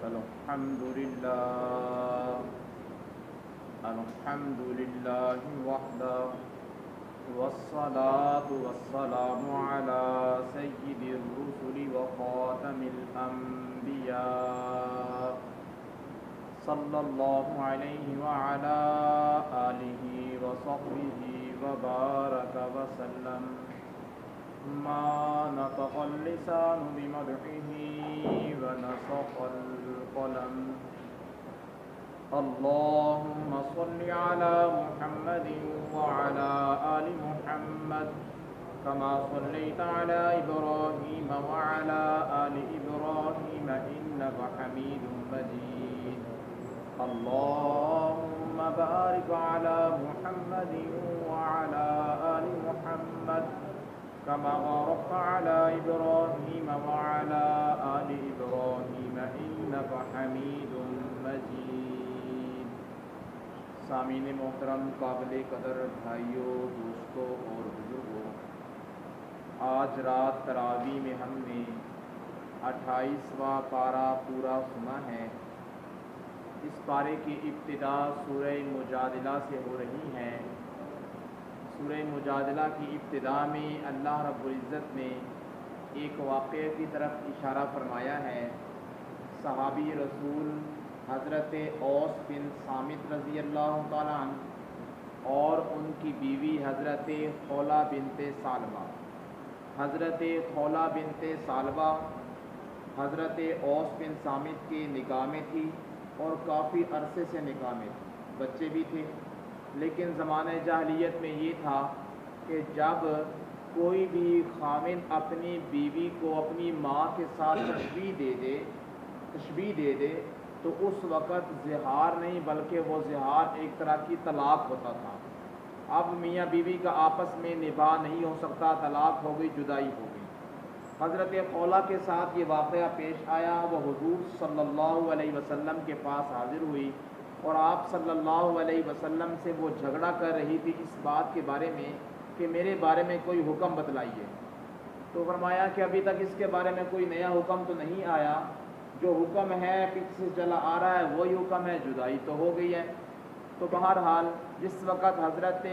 الحمد لله وحده والصلاة والسلام على سيد الرسل وخاتم الأنبياء صلى الله عليه وعلى آله وصحبه وبارك وسلم ما نطق اللسان بمدحه ونسق القلم اللهم صل على محمد وعلى آل محمد كما صليت على إبراهيم وعلى آل إبراهيم إنك حميد مجيد اللهم بارك على محمد وعلى آل محمد كما باركت على إبراهيم وعلى آل إبراهيم إنك حميد مجيد۔ سامعین محترم، قابل قدر بھائیوں، دوستوں اور بزرگوں، آج رات تراویح میں ہم نے 28واں پارہ پورا سنا ہے۔ اس پارے کی ابتدا سورہ مجادلہ سے ہو رہی ہے۔ سورہ مجادلہ کی ابتدا میں اللہ رب العزت نے ایک واقعے کی طرف اشارہ فرمایا ہے۔ صحابی رسول حضرت اوس بن صامت رضی اللہ تعالیٰ عنہ اور ان کی بیوی حضرت خولہ بنت ثعلبہ۔ حضرت خولہ بنت ثعلبہ حضرت اوس بن صامت کی نکاح میں تھی اور کافی عرصے سے نکاح میں تھی، بچے بھی تھے۔ لیکن زمانہ جاہلیت میں یہ تھا کہ جب کوئی بھی خاوند اپنی بیوی کو اپنی ماں کے ساتھ تشبیہ دے دے تو اس وقت زہار نہیں بلکہ وہ زہار ایک طرح کی طلاق ہوتا تھا۔ اب میاں بیوی کا آپس میں نباہ نہیں ہو سکتا، طلاق ہو گئی، جدائی ہو گئی۔ حضرت خولہ کے ساتھ یہ واقعہ پیش آیا، وہ حضور صلی اللہ علیہ وسلم کے پاس حاضر ہوئی اور آپ صلی اللہ علیہ وسلم سے وہ جھگڑا کر رہی تھی اس بات کے بارے میں کہ میرے بارے میں کوئی حکم بتلائیے۔ تو فرمایا کہ ابھی تک اس کے بارے میں کوئی نیا حکم تو نہیں آیا، جو حکم ہے پیچھے سے چلا آ رہا ہے وہی حکم ہے، جدائی تو ہو گئی ہے۔ تو بہرحال جس وقت حضرت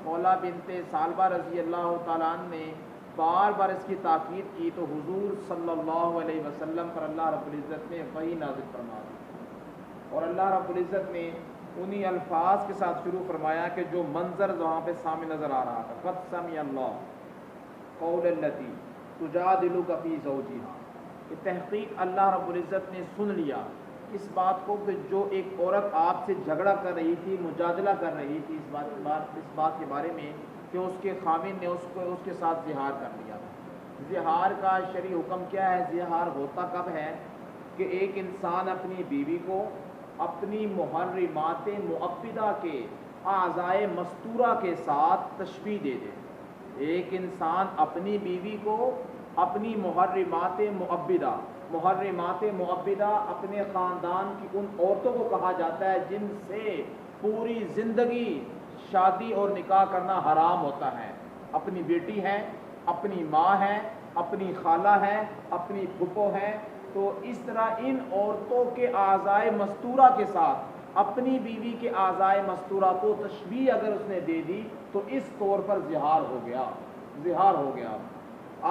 خولہ بنت ثعلبہ رضی اللہ تعالیٰ عنہ نے بار بار اس کی تاکید کی تو حضور صلی اللہ علیہ وسلم پر اللہ رب العزت نے وحی نازل فرما دی اور اللہ رب العزت نے انہی الفاظ کے ساتھ شروع فرمایا کہ جو منظر وہاں پہ سامنے نظر آ رہا تھا، قد سمع اللہ قول التی تجادلک فی زوجہا، کہ تحقیق اللہ رب العزت نے سن لیا اس بات کو کہ جو ایک عورت آپ سے جھگڑا کر رہی تھی، مجادلہ کر رہی تھی اس بات کے بارے میں کہ اس کے خاوند نے اس کے ساتھ زہار کر لیا۔ زہار کا شرعی حکم کیا ہے؟ زہار ہوتا کب ہے کہ ایک انسان اپنی بیوی کو اپنی محرمات مؤبدہ کے اعضائے مستورہ کے ساتھ تشبیہ دے دے۔ ایک انسان اپنی بیوی کو اپنی محرمات مؤبدہ اپنے خاندان کی ان عورتوں کو کہا جاتا ہے جن سے پوری زندگی شادی اور نکاح کرنا حرام ہوتا ہے۔ اپنی بیٹی ہے، اپنی ماں ہے، اپنی خالہ ہے، اپنی پھپھو ہے۔ تو اس طرح ان عورتوں کے اعضائے مستورہ کے ساتھ اپنی بیوی کے اعضائے مستورہ کو تشبیہ اگر اس نے دے دی تو اس طور پر زہار ہو گیا۔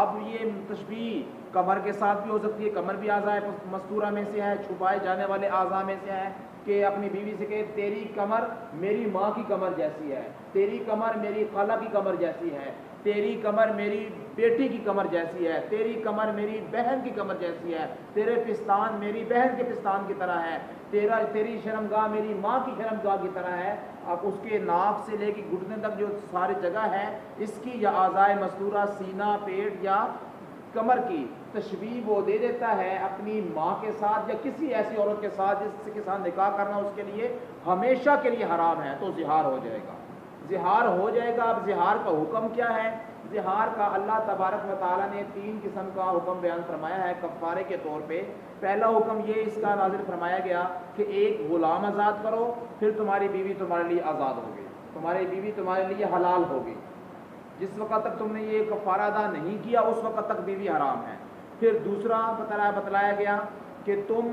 اب یہ تشبیہ کمر کے ساتھ بھی ہو سکتی ہے، کمر بھی اعضائے مستورہ میں سے ہے، چھپائے جانے والے اعضاء میں سے ہے کہ اپنی بیوی سے کہ تیری کمر میری ماں کی کمر جیسی ہے، تیری کمر میری خالہ کی کمر جیسی ہے، تیری کمر میری بیٹی کی کمر جیسی ہے، تیری کمر میری بہن کی کمر جیسی ہے، تیرے پستان میری بہن کے پستان کی طرح ہے، تیری شرمگاہ میری ماں کی شرمگاہ کی طرح ہے۔ اب اس کے ناک سے لے کے گھٹنے تک جو ساری جگہ ہے اس کی یا اعضائے مستورہ سینہ، پیٹ یا کمر کی تشبیہ وہ دے دیتا ہے اپنی ماں کے ساتھ یا کسی ایسی عورت کے ساتھ جس کے ساتھ نکاح کرنا اس کے لیے ہمیشہ کے لیے حرام ہے، تو زہار ہو جائے گا۔ اب زہار کا حکم کیا ہے؟ زہار کا اللہ تبارک و تعالیٰ نے 3 قسم کا حکم بیان فرمایا ہے کفارے کے طور پہ۔ پہلا حکم یہ اس کا نازل فرمایا گیا کہ ایک غلام آزاد کرو، پھر تمہاری بیوی تمہارے لیے آزاد ہوگی، تمہاری بیوی تمہارے لیے حلال ہوگی۔ جس وقت تک تم نے یہ کفارہ ادا نہیں کیا اس وقت تک بیوی حرام ہے۔ پھر دوسرا بتلایا گیا کہ تم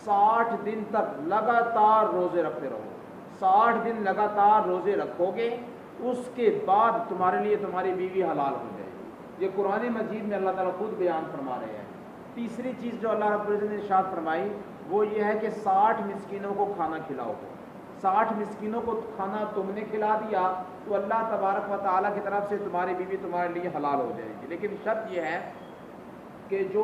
60 دن تک لگاتار روزے رکھتے رہو، 60 دن لگاتار روزے رکھو گے، اس کے بعد تمہارے لیے تمہاری بیوی حلال ہو جائے گی۔ یہ قرآن مجید میں اللہ تعالیٰ خود بیان فرما رہے ہیں۔ تیسری چیز جو اللہ رب العزت نے ارشاد فرمائی وہ یہ ہے کہ 60 مسکینوں کو کھانا کھلاؤ گے۔ 60 مسکینوں کو کھانا تم نے کھلا دیا تو اللہ تبارک و تعالیٰ کی طرف سے تمہاری بیوی تمہارے لیے حلال ہو جائے گی، لیکن شرط یہ ہے کہ جو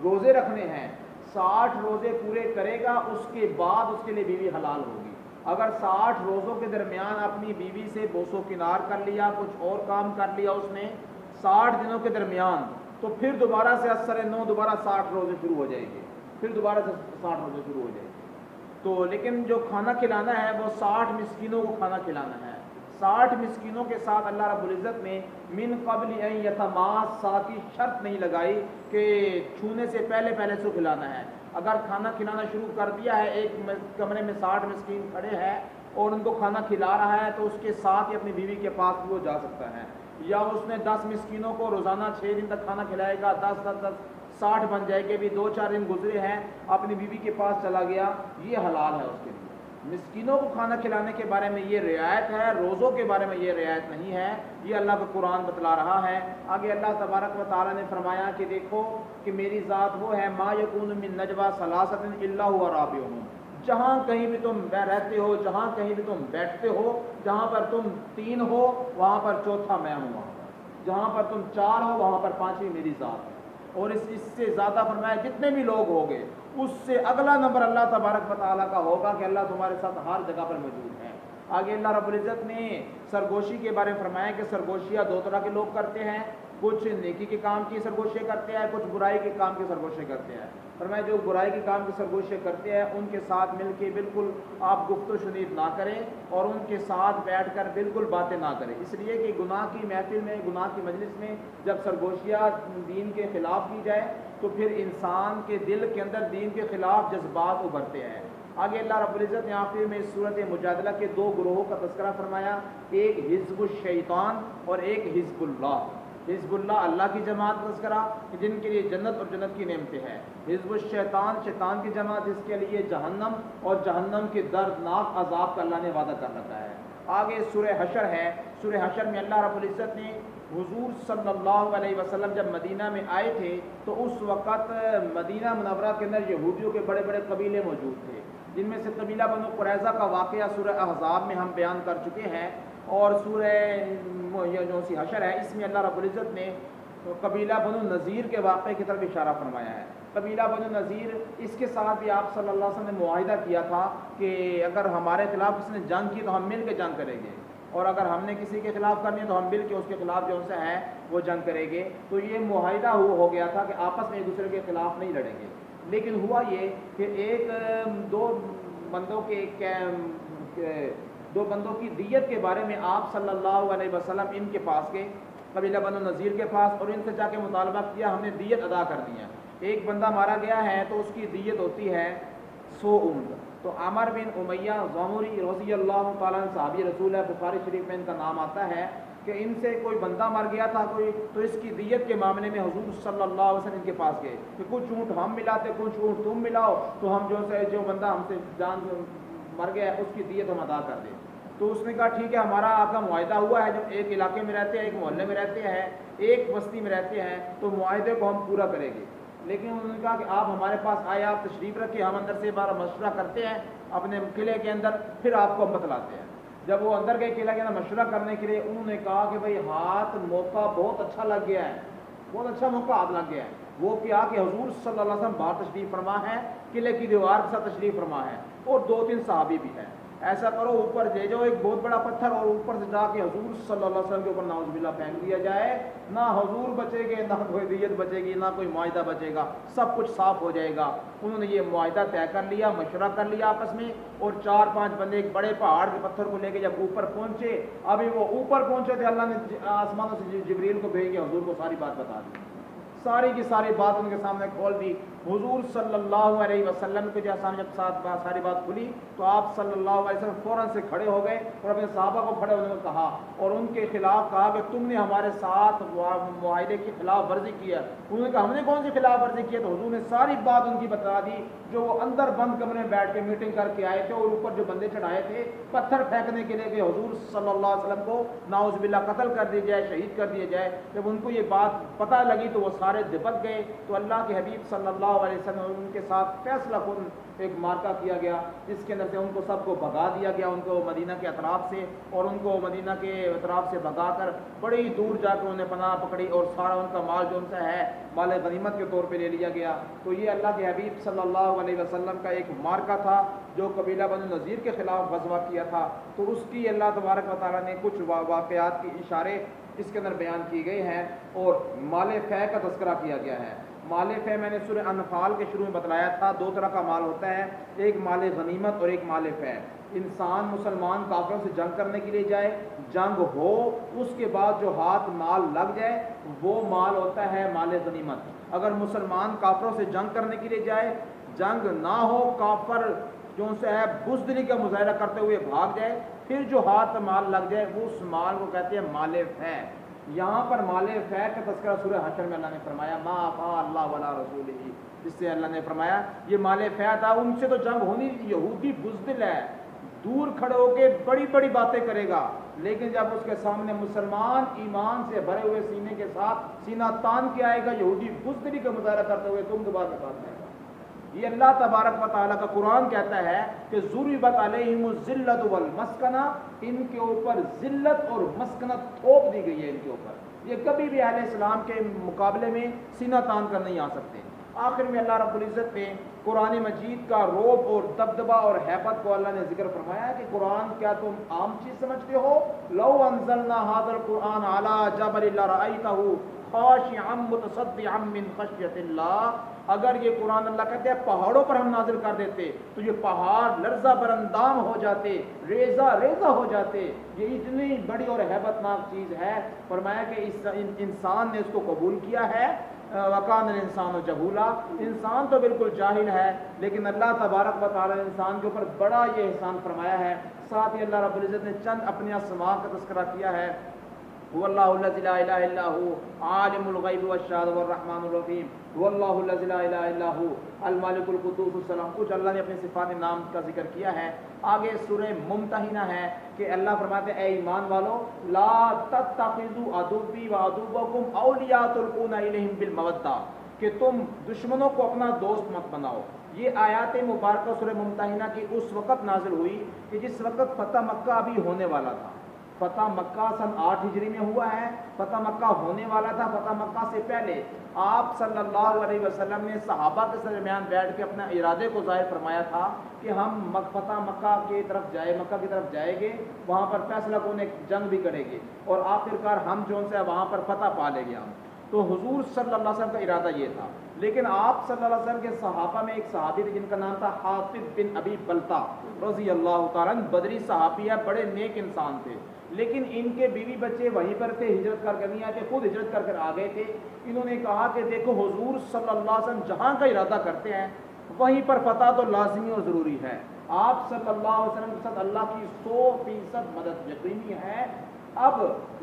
روزے رکھنے ہیں 60 روزے پورے کرے گا، اس کے بعد اس کے لیے بیوی حلال ہوگی۔ اگر 60 روزوں کے درمیان اپنی بیوی سے بوس و کنار کر لیا، کچھ اور کام کر لیا اس نے 60 دنوں کے درمیان، تو پھر دوبارہ سے اثر نو دوبارہ 60 روزے شروع ہو جائے گی، پھر دوبارہ سے 60 روزے شروع ہو جائے گی۔ تو لیکن جو کھانا کھلانا ہے وہ 60 مسکینوں کو کھانا کھلانا ہے۔ 60 مسکینوں کے ساتھ اللہ رب العزت نے من قبل ان یتماسا کی شرط نہیں لگائی کہ چھونے سے پہلے سے کھلانا ہے۔ اگر کھانا کھلانا شروع کر دیا ہے، ایک کمرے میں 60 مسکین کھڑے ہیں اور ان کو کھانا کھلا رہا ہے، تو اس کے ساتھ ہی اپنی بیوی کے پاس بھی وہ جا سکتا ہے، یا اس نے 10 مسکینوں کو روزانہ 6 دن تک کھانا کھلائے گا، 10 60 بن جائے گی، بھی 2-4 دن گزرے ہیں اپنی بیوی کے پاس چلا گیا، یہ حلال ہے اس کے لیے۔ مسکینوں کو کھانا کھلانے کے بارے میں یہ رعایت ہے، روزوں کے بارے میں یہ رعایت نہیں ہے، یہ اللہ کا قرآن بتلا رہا ہے۔ آگے اللہ تبارک و تعالیٰ نے فرمایا کہ دیکھو کہ میری ذات وہ ہے ما یکون من نجوا ثلاثۃ الا هو رابعهم، جہاں کہیں بھی تم رہتے ہو، جہاں کہیں بھی تم بیٹھتے ہو، جہاں پر تم 3 ہو وہاں پر چوتھا میں ہوں، وہاں پر جہاں پر تم 4 ہو وہاں پر 5ویں میری ذات ہے۔ اور اس سے زیادہ فرمایا جتنے بھی لوگ ہوں گے اس سے اگلا نمبر اللہ تبارک و تعالیٰ کا ہوگا کہ اللہ تمہارے ساتھ ہر جگہ پر موجود ہے۔ آگے اللہ رب العزت نے سرگوشی کے بارے میں فرمایا کہ سرگوشیاں 2 طرح کے لوگ کرتے ہیں، کچھ نیکی کے کام کی سرگوشیاں کرتے ہیں، کچھ برائی کے کام کی سرگوشیاں کرتے ہیں۔ فرمایا جو برائی کے کام کی سرگوشیاں کرتے ہیں ان کے ساتھ مل کے بالکل آپ گفت و شنید نہ کریں اور ان کے ساتھ بیٹھ کر بالکل باتیں نہ کریں، اس لیے کہ گناہ کی محفل میں، گناہ کی مجلس میں جب سرگوشیاں دین کے خلاف کی جائے تو پھر انسان کے دل کے اندر دین کے خلاف جذبات ابھرتے ہیں۔ آگے اللہ رب العزت نے آخر میں اس صورت مجادلہ کے 2 گروہوں کا تذکرہ فرمایا، ایک حزب الشیطان اور ایک حزب اللہ۔ حزب اللہ اللہ کی جماعت کا تذکرہ جن کے لیے جنت اور جنت کی نعمتیں ہیں، حزب الشیطان شیطان کی جماعت جس کے لیے جہنم اور جہنم کے دردناک عذاب کا اللہ نے وعدہ کر رکھا ہے۔ آگے سورہ حشر ہے، سورہ حشر میں اللہ رب العزت نے حضور صلی اللہ علیہ وسلم جب مدینہ میں آئے تھے تو اس وقت مدینہ منورہ کے اندر یہودیوں کے بڑے بڑے قبیلے موجود تھے، جن میں سے قبیلہ بنو قریظہ کا واقعہ سورہ احزاب میں ہم بیان کر چکے ہیں، اور سورہ جو سی حشر ہے اس میں اللہ رب العزت نے قبیلہ بنو نذیر کے واقعے کی طرف اشارہ فرمایا ہے۔ قبیلہ بنو نذیر اس کے ساتھ بھی آپ صلی اللہ علیہ وسلم نے معاہدہ کیا تھا کہ اگر ہمارے خلاف کسی نے جنگ کی تو ہم مل کے جنگ کریں گے، اور اگر ہم نے کسی کے خلاف کرنی ہے تو ہم مل کے اس کے خلاف جو ان سے ہے وہ جنگ کریں گے۔ تو یہ معاہدہ ہو گیا تھا کہ آپس میں ایک دوسرے کے خلاف نہیں لڑیں گے، لیکن ہوا یہ کہ دو بندوں کی دیت کے بارے میں آپ صلی اللہ علیہ وسلم ان کے پاس گئے، قبیلہ بنو نذیر کے پاس، اور ان سے جا کے مطالبہ کیا ہم نے دیت ادا کرنی ہے، ایک بندہ مارا گیا ہے تو اس کی دیت ہوتی ہے 100 اونٹ۔ تو عامر بن امیہ ضمری رضی اللہ تعالیٰ عنہ صحابی رسول ہے، بخاری شریف میں ان کا نام آتا ہے کہ ان سے کوئی بندہ مر گیا تھا کوئی، تو اس کی دیت کے معاملے میں حضور صلی اللہ علیہ وسلم ان کے پاس گئے کہ کچھ اونٹ ہم ملاتے کچھ اونٹ تم ملاؤ، تو ہم جو بندہ ہم سے جان مر گیا ہے اس کی دیت ہم ادا کر دیں۔ تو اس نے کہا ٹھیک ہے، ہمارا آپ کا معاہدہ ہوا ہے، جب ایک علاقے میں رہتے ہیں، ایک محلے میں رہتے ہیں، ایک بستی میں رہتے ہیں تو معاہدے کو ہم پورا کریں گے۔ لیکن انہوں نے کہا کہ آپ ہمارے پاس آئے، آپ تشریف رکھیں، ہم اندر سے بارہ مشورہ کرتے ہیں اپنے قلعے کے اندر، پھر آپ کو بتلاتے ہیں۔ جب وہ اندر گئے قلعے کے اندر مشورہ کرنے کے لیے، انہوں نے کہا کہ بھئی ہاتھ موقع بہت اچھا لگ گیا ہے، بہت اچھا موقع ہاتھ لگ گیا ہے۔ وہ کیا کہ حضور صلی اللہ علیہ وسلم باہر تشریف فرما ہے، قلعے کی دیوار کے ساتھ تشریف فرما ہے، اور 2-3 صحابی بھی ہیں۔ ایسا کرو اوپر لے جاؤ ایک بہت بڑا پتھر، اور اوپر سے جا کے حضور صلی اللہ علیہ وسلم کے اوپر نعوذ باللہ پھینک دیا جائے، نہ حضور بچے گے، نہ کوئی دیت بچے گی، نہ کوئی معاہدہ بچے گا، سب کچھ صاف ہو جائے گا۔ انہوں نے یہ معاہدہ طے کر لیا، مشورہ کر لیا آپس میں، اور 4-5 بندے ایک بڑے پہاڑ کے پتھر کو لے کے جب اوپر پہنچے، ابھی وہ اوپر پہنچے تھے اللہ نے آسمانوں سے جبریل کو بھیج کے حضور کو ساری بات بتا دی، ساری کی ساری بات ان کے سامنے کھول دی۔ حضور صلی اللہ علیہ وسلم کے جیسا جب ساری بات کھلی تو آپ صلی اللہ علیہ وسلم فوراً سے کھڑے ہو گئے اور اپنے صحابہ کو کھڑے ہونے کو کہا اور ان کے خلاف کہا کہ تم نے ہمارے ساتھ معاہدے کی خلاف ورزی کی ہے۔ انہوں نے کہا ہم نے کون سی خلاف ورزی کی ہے؟ تو حضور نے ساری بات ان کی بتا دی جو وہ اندر بند کمرے میں بیٹھ کے میٹنگ کر کے آئے تھے اور اوپر جو بندے چڑھائے تھے پتھر پھینکنے کے لیے کہ حضور صلی اللہ علیہ وسلم کو نعوذ باللہ قتل کر دیا جائے، شہید کر دیا جائے۔ جب ان کو یہ بات پتہ لگی تو وہ سارے دبک گئے۔ تو اللہ کے حبیب صلی اللہ علیہ وسلم ان کے ساتھ فیصلہ کن ایک مارکہ کیا گیا جس کے اندر سے ان کو سب کو بھگا دیا گیا، ان کو مدینہ کے اطراف سے، اور ان کو مدینہ کے اطراف سے بھگا کر بڑی دور جا کے انہیں پناہ پکڑی اور سارا ان کا مال جو ان سے ہے مال غنیمت کے طور پہ لے لیا گیا۔ تو یہ اللہ کے حبیب صلی اللہ علیہ وسلم کا ایک مارکہ تھا جو قبیلہ بنو نذیر کے خلاف غزوہ کیا تھا۔ تو اس کی اللہ تبارک و تعالیٰ نے کچھ واقعات کے اشارے اس کے اندر بیان کی گئے ہیں اور مال فے کا تذکرہ کیا گیا ہے۔ مال فے میں نے سورہ انفال کے شروع میں بتلایا تھا، دو طرح کا مال ہوتا ہے، ایک مال غنیمت اور ایک مال فے۔ انسان مسلمان کافروں سے جنگ کرنے کے لیے جائے، جنگ ہو، اس کے بعد جو ہاتھ مال لگ جائے وہ مال ہوتا ہے مال غنیمت۔ اگر مسلمان کافروں سے جنگ کرنے کے لیے جائے، جنگ نہ ہو، کافر جو سے ہے بزدلی کا مظاہرہ کرتے ہوئے بھاگ جائے، پھر جو ہاتھ مال لگ جائے وہ اس مال کو کہتے ہیں مال فے۔ یہاں پر مال فے کا تذکرہ سورہ حشر میں اللہ نے فرمایا ما افاء اللہ ولا رسولہ، جس سے اللہ نے فرمایا یہ مال فے تھا۔ ان سے تو جنگ ہونی، یہودی بزدل ہے، دور کھڑے ہو کے بڑی بڑی باتیں کرے گا، لیکن جب اس کے سامنے مسلمان ایمان سے بھرے ہوئے سینے کے ساتھ سینہ تان کے آئے گا، یہودی بزدلی کا مظاہرہ کرتے ہوئے تم دوبارہ بات کرے گا۔ یہ اللہ تبارک و تعالیٰ کا قرآن کہتا ہے کہ ضربت علیہم الذلۃ والمسکنہ، ان کے اوپر ذلت اور مسکنت تھوپ دی گئی ہے ان کے اوپر، یہ کبھی بھی اہل اسلام کے مقابلے میں سینہ تان کر نہیں آ سکتے۔ آخر میں اللہ رب العزت نے قرآن مجید کا روب اور دبدبہ اور ہیبت کو اللہ نے ذکر فرمایا کہ قرآن کیا تم عام چیز سمجھتے ہو؟ لو انزلنا هذا القرآن على جبل لرأيته خاشعا متصدعا من خشیۃ اللہ، اگر یہ قرآن اللہ کہتے ہیں پہاڑوں پر ہم نازل کر دیتے تو یہ پہاڑ لرزہ برندام ہو جاتے، ریزہ ریزہ ہو جاتے۔ یہ اتنی بڑی اور ہیبت ناک چیز ہے۔ فرمایا کہ انسان نے اس کو قبول کیا ہے، وَكَانَ الْإِنسَانُ جَهُولًا، انسان تو بالکل جاہل ہے، لیکن اللہ تبارک و تعالیٰ نے انسان کے اوپر بڑا یہ احسان فرمایا ہے۔ ساتھ ہی اللہ رب العزت نے چند اپنے اسماء کا تذکرہ کیا ہے، هو اللہ الذی لا الہ الا هو عالم الغیب والشہادۃ الرحمن الرحیم، هو اللہ الذی لا الہ الا هو الملک القدوس السلام۔ کچھ اللہ نے اپنے صفات نام کا ذکر کیا ہے۔ آگے سورہ ممتحنہ ہے کہ اللہ فرماتے ہیں اے ایمان والو لا تتخذوا عدوی وعدوکم اولیاء تلقون الیہم بالمودہ، کہ تم دشمنوں کو اپنا دوست مت بناؤ۔ یہ آیات مبارکہ سورہ ممتحنہ کی اس وقت نازل ہوئی کہ جس وقت فتح مکہ ابھی ہونے والا تھا۔ فتح مکہ سن 8 ہجری میں ہوا ہے، فتح مکہ ہونے والا تھا۔ فتح مکہ سے پہلے آپ صلی اللہ علیہ وسلم نے صحابہ کے درمیان بیٹھ کے اپنا ارادے کو ظاہر فرمایا تھا کہ ہم فتح مکہ کی طرف مکہ کی طرف جائیں گے، وہاں پر فیصلہ کن ایک جنگ بھی کریں گے اور آخرکار ہم جو سے وہاں پر فتح پا لیں گے ہم۔ تو حضور صلی اللہ علیہ وسلم کا ارادہ یہ تھا، لیکن آپ صلی اللہ علیہ وسلم کے صحابہ میں ایک صحابی تھے جن کا نام تھا حاطب بن ابی بلتہ رضی اللہ تعالیٰ عنہ، بدری صحابی ہے، بڑے نیک انسان تھے، لیکن ان کے بیوی بچے وہیں پر تھے، ہجرت کر کے نہیں آئے تھے، خود ہجرت کر آ گئے تھے۔ انہوں نے کہا کہ دیکھو حضور صلی اللہ علیہ وسلم جہاں کا ارادہ کرتے ہیں وہیں پر فتح تو لازمی اور ضروری ہے۔ آپ صلی اللہ علیہ وسلم کے ساتھ اللہ کی 100% مدد یقینی ہے۔ اب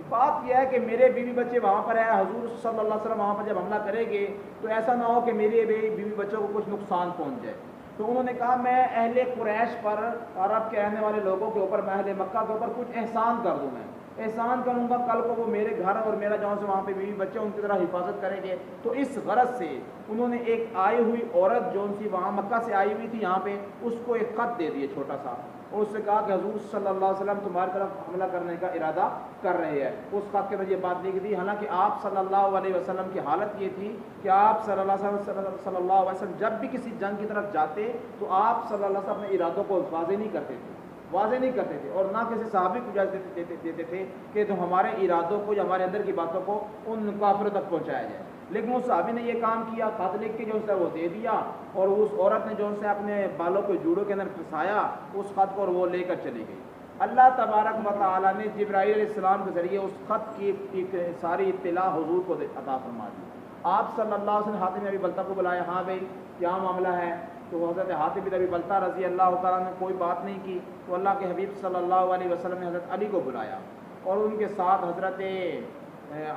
بات یہ ہے کہ میرے بیوی بچے وہاں پر ہیں، حضور صلی اللہ علیہ وسلم وہاں پر جب حملہ کریں گے تو ایسا نہ ہو کہ میرے بیوی بچوں کو کچھ نقصان پہنچ جائے۔ تو انہوں نے کہا میں اہل قریش پر، عرب کے رہنے والے لوگوں کے اوپر، میں اہل مکہ کے اوپر کچھ احسان کر دوں، میں احسان کروں گا، کل کو وہ میرے گھر اور میرا جہاں سے وہاں پہ بیوی بچے ان کی طرح حفاظت کریں گے۔ تو اس غرض سے انہوں نے ایک آئی ہوئی عورت جو سی وہاں مکہ سے آئی ہوئی تھی یہاں پہ، اس کو ایک خط دے دیے چھوٹا سا، اور اس سے کہا کہ حضور صلی اللہ علیہ وسلم تمہاری طرف حملہ کرنے کا ارادہ کر رہے ہیں۔ اس خط کے اندر یہ بات لکھ دی، حالانکہ آپ صلی اللہ علیہ وسلم کی حالت یہ تھی کہ آپ صلی اللہ علیہ وسلم جب بھی کسی جنگ کی طرف جاتے تو آپ صلی اللہ علیہ وسلم اپنے ارادوں کو واضح نہیں کرتے تھے اور نہ کسی صحابی کو اجازت دیتے تھے کہ تو ہمارے ارادوں کو یا ہمارے اندر کی باتوں کو ان کافروں تک پہنچایا جائے۔ لیکن اس صحابی نے یہ کام کیا، خط لکھ کے جو سے وہ دے دیا، اور اس عورت نے جو سے اپنے بالوں کو جوڑوں کے اندر پھنسایا اس خط کو، اور وہ لے کر چلی گئی۔ اللہ تبارک و تعالیٰ نے جبرائیل علیہ السلام کے ذریعے اس خط کی ایک ساری اطلاع حضور کو عطا فرما دی، آپ صلی اللہ علیہ وسلم حاتم بن ابی بلتہ کو بلایا، ہاں بھائی کیا معاملہ ہے؟ تو حضرت حاتم بن ابی بلتہ رضی اللہ تعالیٰ نے کوئی بات نہیں کی، تو اللہ کے حبیب صلی اللہ علیہ وسلم نے حضرت علی کو بلایا اور ان کے ساتھ حضرت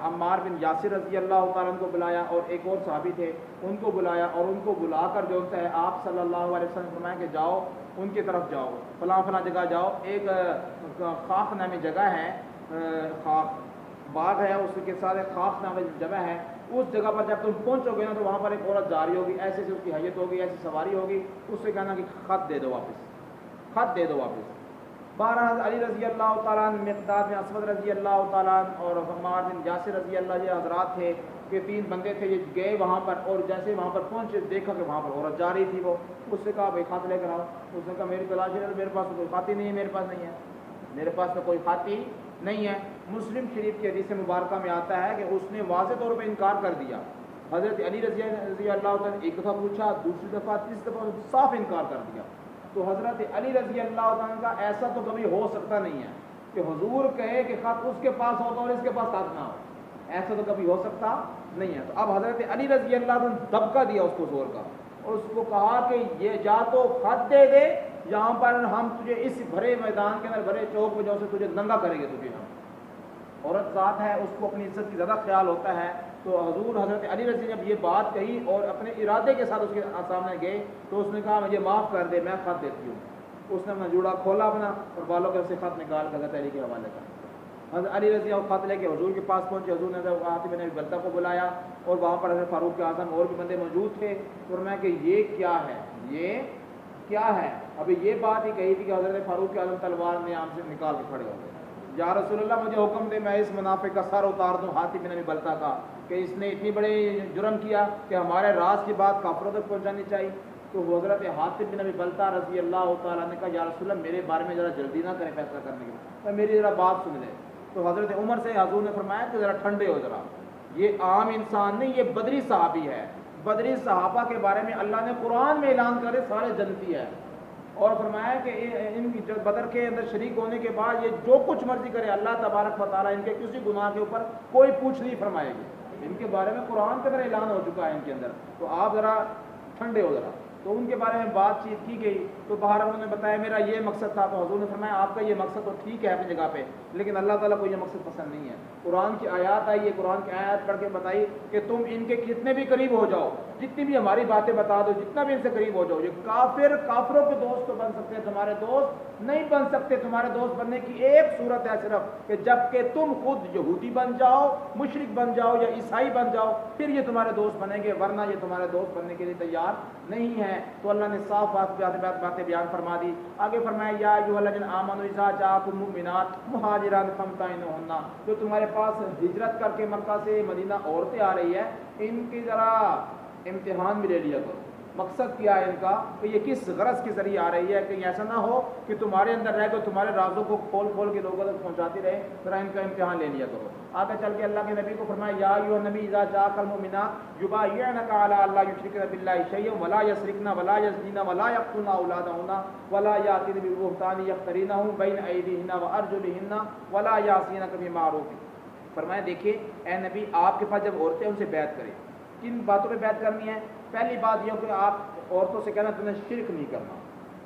عمار بن یاسر رضی اللہ تعالیٰ عنہ کو بلایا، اور ایک اور صحابی تھے ان کو بلایا، اور ان کو بلا کر جو ہے آپ صلی اللہ علیہ وسلم فرمایا کہ جاؤ ان کی طرف جاؤ، فلاں فلاں جگہ جاؤ، ایک خاک نامی جگہ ہے، خاک باغ ہے، اس کے ساتھ ایک خاک نامی جگہ ہے، اس جگہ پر جب تم پہنچو گے نا تو وہاں پر ایک عورت جاری ہوگی، ایسے سے اس کی حیت ہوگی، ایسی سواری ہوگی، اس سے کہنا کہ خط دے دو واپس، خط دے دو واپس۔ بہرحال علی رضی اللہ تعالیٰ عنہ، مقداد بن اسود رضی اللہ تعالیٰ عنہ اور عمار بن یاسر رضی اللہ، یہ حضرات تھے کہ تین بندے تھے، یہ گئے وہاں پر، اور جیسے وہاں پر پہنچے دیکھا کہ وہاں پر عورت جا رہی تھی، وہ اس سے کہا بھائی خط لے کر آؤ، اس نے کہا میری تلاش ہے، میرے پاس تو کوئی خط ہی نہیں ہے، میرے پاس نہیں ہے، میرے پاس تو کوئی خط ہی نہیں ہے۔ مسلم شریف کی حدیث مبارکہ میں آتا ہے کہ اس نے واضح طور پہ انکار کر دیا۔ حضرت علی رضی اللہ تعالیٰ نے ایک دفعہ پوچھا، دوسری دفعہ، تیسری دفعہ صاف انکار کر دیا۔ تو حضرت علی رضی اللہ تعالیٰ کا ایسا تو کبھی ہو سکتا نہیں ہے کہ حضور کہے کہ خط اس کے پاس ہوتا اور اس کے پاس خط نہ ہو، ایسا تو کبھی ہو سکتا نہیں ہے۔ تو اب حضرت علی رضی اللہ عنہ نے دبکا دیا اس کو زور کا، اور اس کو کہا کہ یہ جا تو خط دے دے، یہاں پر ہم تجھے اس بھرے میدان کے اندر، بھرے چوک میں جو سے تجھے ننگا کریں گے تجھے ہم۔ عورت ذات ہے، اس کو اپنی عزت کی زیادہ خیال ہوتا ہے، تو حضور حضرت علی رضی نے جب یہ بات کہی اور اپنے ارادے کے ساتھ اس کے سامنے گئے تو اس نے کہا مجھے معاف کر دے، میں خط دیتی ہوں۔ اس نے اپنا جوڑا کھولا اپنا اور بالوں کے سے خط نکال کر حضرت علی کے حوالے کر۔ حضرت علی رضی اللہ خط لے کے حضور کے پاس پہنچے، حضور نے حاتم بن ابی بلتہ کو بلایا، اور وہاں پر حضرت فاروق اعظم اور بھی بندے موجود تھے، فرمایا کہ یہ کیا ہے، یہ کیا ہے؟ ابھی یہ بات ہی کہی تھی کہ حضرت فاروق اعظم تلوار نے آم سے نکال کے کھڑے ہو گئے، یا رسول اللہ مجھے حکم دے میں اس منافق کا سر اتار دوں، حاتم بن ابی بلتہ کا، کہ اس نے اتنی بڑے جرم کیا کہ ہمارے راز کی بات کافروں تک پہنچانی چاہیے۔ تو حضرت حاتم بن ابی بلتہ رضی اللہ تعالیٰ نے کہا یا رسول اللہ میرے بارے میں ذرا جلدی نہ کریں فیصلہ کرنے کے لیے، میری ذرا بات سن لیں۔ تو حضرت عمر سے حضور نے فرمایا کہ ذرا ٹھنڈے ہو، ذرا یہ عام انسان نہیں، یہ بدری صحابی ہے، بدری صحابہ کے بارے میں اللہ نے قرآن میں اعلان کرے سارے جنتی ہے، اور فرمایا کہ ان کی بدر کے اندر شریک ہونے کے بعد یہ جو کچھ مرضی کرے اللہ تبارک و تعالیٰ ان کے کسی گناہ کے اوپر کوئی پوچھ نہیں فرمائے گی، ان کے بارے میں قرآن کے اندر اعلان ہو چکا ہے ان کے اندر، تو آپ ذرا ٹھنڈے ہو ذرا۔ تو ان کے بارے میں بات چیت کی گئی، تو باہر انہوں نے بتایا میرا یہ مقصد تھا، تو حضور نے فرمایا آپ کا یہ مقصد تو ٹھیک ہے اپنی جگہ پہ، لیکن اللہ تعالیٰ کو یہ مقصد پسند نہیں ہے۔ قرآن کی آیات آئی ہے، قرآن کی آیات پڑھ کے بتائی کہ تم ان کے کتنے بھی قریب ہو جاؤ، جتنی بھی ہماری باتیں بتا دو، جتنا بھی ان سے قریب ہو جاؤ، یہ کافروں کے دوست تو بن سکتے ہیں، تمہارے دوست نہیں بن سکتے۔ تمہارے دوست بننے کی ایک صورت ہے صرف کہ جب کہ تم خود یہودی بن جاؤ، مشرک بن جاؤ یا عیسائی بن جاؤ، پھر یہ تمہارے دوست بنیں گے، ورنہ یہ تمہارے دوست بننے کے لیے تیار نہیں ہے۔ تو اللہ نے صاف باتیں بیان فرما دی۔ آگے فرمایا یا ایھا الذین آمنوا اذا جاءکم المؤمنات مہاجرات فامتحنوہن، جو تمہارے پاس ہجرت کر کے مکہ سے مدینہ عورتیں آ رہی ہے، ان کی ذرا امتحان بھی لے لیا کرو۔ مقصد کیا ہے ان کا کہ یہ کس غرض کے ذریعے آ رہی ہے، کہ ایسا نہ ہو کہ تمہارے اندر رہ کر تمہارے رازوں کو کھول کھول کے لوگوں تک پہنچاتی رہے، ذرا ان کا امتحان لے لیا کرو۔ آگے چل کے اللہ کے نبی کو فرمایا یا ایھا النبی اذا جاءک المؤمنات یبایعنک علی الا یشرکن باللہ شیئا ولا یسرقن ولا یزنین ولا یقتلن اولادہن ولا یاتین ببہتان یفترینہ بین ایدیہن وارجلہن ولا یعصینک بمعروف۔ فرمایا دیکھیے اے نبی آپ کے پاس جب عورتیں ان سے بیعت کریں، کن باتوں پہ بیعت کرنی ہے؟ پہلی بات یہ کہ آپ عورتوں سے کہنا تم نے شرک نہیں کرنا،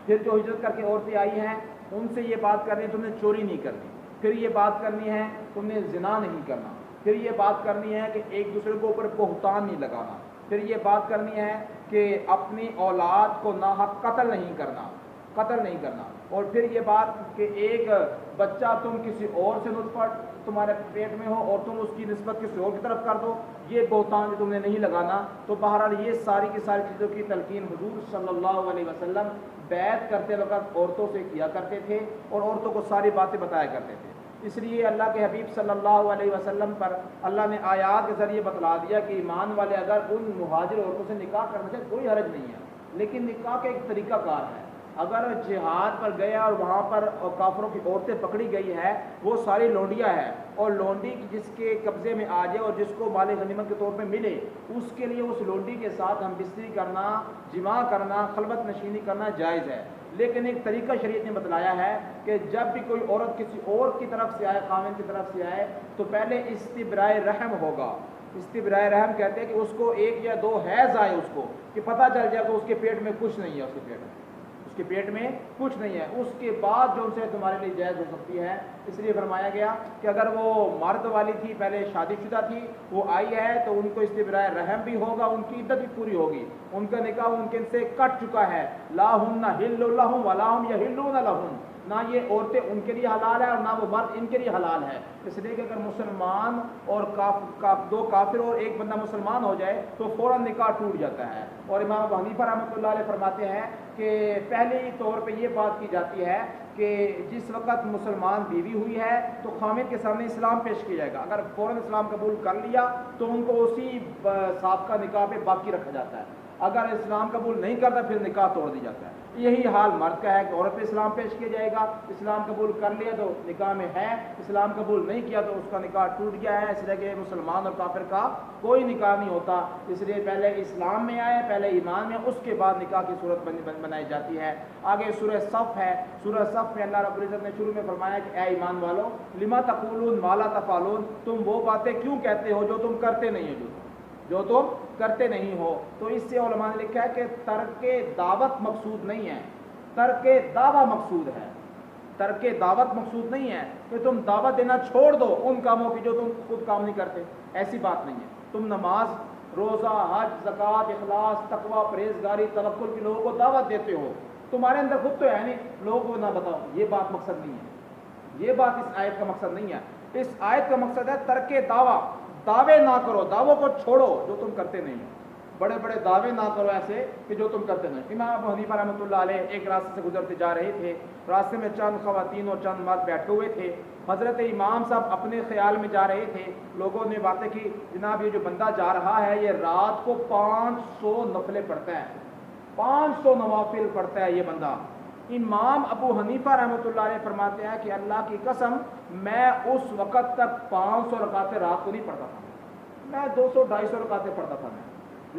پھر جو ہجرت کر کے عورتیں آئی ہیں ان سے یہ بات کرنی تم نے چوری نہیں کرنی، پھر یہ بات کرنی ہے تم نے زنا نہیں کرنا، پھر یہ بات کرنی ہے کہ ایک دوسرے کو اوپر بہتان نہیں لگانا، پھر یہ بات کرنی ہے کہ اپنی اولاد کو ناحق قتل نہیں کرنا، اور پھر یہ بات کہ ایک بچہ تم کسی اور سے نطفہ تمہارے پیٹ میں ہو اور تم اس کی نسبت کسی اور کی طرف کر دو، یہ بہتان تم نے نہیں لگانا۔ تو بہرحال یہ ساری کی ساری چیزوں کی تلقین حضور صلی اللہ علیہ وسلم بیعت کرتے وقت عورتوں سے کیا کرتے تھے اور عورتوں کو ساری باتیں بتایا کرتے تھے۔ اس لیے اللہ کے حبیب صلی اللہ علیہ وسلم پر اللہ نے آیات کے ذریعے بتلا دیا کہ ایمان والے اگر ان مہاجر عورتوں سے نکاح کرنا چاہے کوئی حرج نہیں ہے، لیکن نکاح کا ایک طریقہ کار ہے۔ اگر جہاد پر گیا اور وہاں پر کافروں کی عورتیں پکڑی گئی ہے، وہ ساری لونڈیاں ہے، اور لونڈی جس کے قبضے میں آ جائے اور جس کو مال غنیمت کے طور پہ ملے، اس کے لیے اس لونڈی کے ساتھ ہم بستری کرنا، جماع کرنا، خلوت نشینی کرنا جائز ہے۔ لیکن ایک طریقہ شریعت نے بتلایا ہے کہ جب بھی کوئی عورت کسی اور کی طرف سے آئے، خاوند کی طرف سے آئے، تو پہلے استبراء رحم ہوگا، استبراء رحم کہتے ہیں کہ اس کو 1 یا 2 حیض آئے اس کو کہ پتہ چل جائے کہ اس کے پیٹ میں کچھ نہیں ہے، اس کے پیٹ میں کچھ نہیں ہے، اس کے بعد جو ان سے تمہارے لیے جائز ہو سکتی ہے۔ اس لیے فرمایا گیا کہ اگر وہ مرد والی تھی، پہلے شادی شدہ تھی، وہ آئی ہے تو ان کو استبراء رحم بھی ہوگا، ان کی عدت بھی پوری ہوگی، ان کا نکاح ان کے سے کٹ چکا ہے۔ لا ہن حل لہم ولا ہم یحلون لہن، نہ یہ عورتیں ان کے لیے حلال ہے اور نہ وہ مرد ان کے لیے حلال ہے۔ اس لیے کہ اگر مسلمان اور 2 کافر اور 1 بندہ مسلمان ہو جائے تو فوراً نکاح ٹوٹ جاتا ہے۔ اور امام ابو حنیفہ رحمۃ اللہ علیہ فرماتے ہیں کہ پہلی طور پہ یہ بات کی جاتی ہے کہ جس وقت مسلمان بیوی ہوئی ہے تو خامد کے سامنے اسلام پیش کیا جائے گا، اگر فوراً اسلام قبول کر لیا تو ان کو اسی سابقہ نکاح پہ باقی رکھا جاتا ہے، اگر اسلام قبول نہیں کرتا پھر نکاح توڑ دی جاتا ہے۔ یہی حال مرد کا ہے کہ عورت پہ اسلام پیش کیا جائے گا، اسلام قبول کر لیا تو نکاح میں ہے، اسلام قبول نہیں کیا تو اس کا نکاح ٹوٹ گیا ہے۔ اس لیے کہ مسلمان اور کافر کا کوئی نکاح نہیں ہوتا، اس لیے پہلے اسلام میں آئے، پہلے ایمان میں، اس کے بعد نکاح کی صورت بنائی جاتی ہے۔ آگے سورہ صف ہے، سورہ صف میں اللہ رب العزت نے شروع میں فرمایا کہ اے ایمان والو لما تقولون ما لا تفعلون، تم وہ باتیں کیوں کہتے ہو جو تم کرتے نہیں ہو، جو تم کرتے نہیں ہو۔ تو اس سے علماء نے لکھا ہے کہ ترک دعوت مقصود نہیں ہے، ترک دعویٰ مقصود ہے۔ ترک دعوت مقصود نہیں ہے کہ تم دعوت دینا چھوڑ دو ان کاموں کی جو تم خود کام نہیں کرتے، ایسی بات نہیں ہے۔ تم نماز، روزہ، حج، زکوٰۃ، اخلاص، تقویٰ، پرہیزگاری، توکل کی لوگوں کو دعوت دیتے ہو، تمہارے اندر خود تو ہے نہیں، لوگوں کو نہ بتاؤ، یہ بات مقصد نہیں ہے، یہ بات اس آیت کا مقصد نہیں ہے۔ اس آیت کا مقصد ہے ترک دعویٰ، دعوے نہ کرو، دعووں کو چھوڑو جو تم کرتے نہیں ہو، بڑے بڑے دعوے نہ کرو ایسے کہ جو تم کرتے نہیں۔ امام ابو حنیفہ رحمۃ اللہ علیہ ایک راستے سے گزرتے جا رہے تھے، راستے میں چند خواتین اور چند مرد بیٹھے ہوئے تھے، حضرت امام صاحب اپنے خیال میں جا رہے تھے، لوگوں نے باتیں کی، جناب یہ جو بندہ جا رہا ہے یہ رات کو 500 نفلیں پڑھتا ہے، 500 نوافل پڑھتا ہے یہ بندہ۔ امام ابو حنیفہ رحمۃ اللہ علیہ فرماتے ہیں کہ اللہ کی قسم میں اس وقت تک 500 رکعتیں رات کو نہیں پڑھتا تھا، میں 200-250 رکعتیں پڑھتا تھا میں،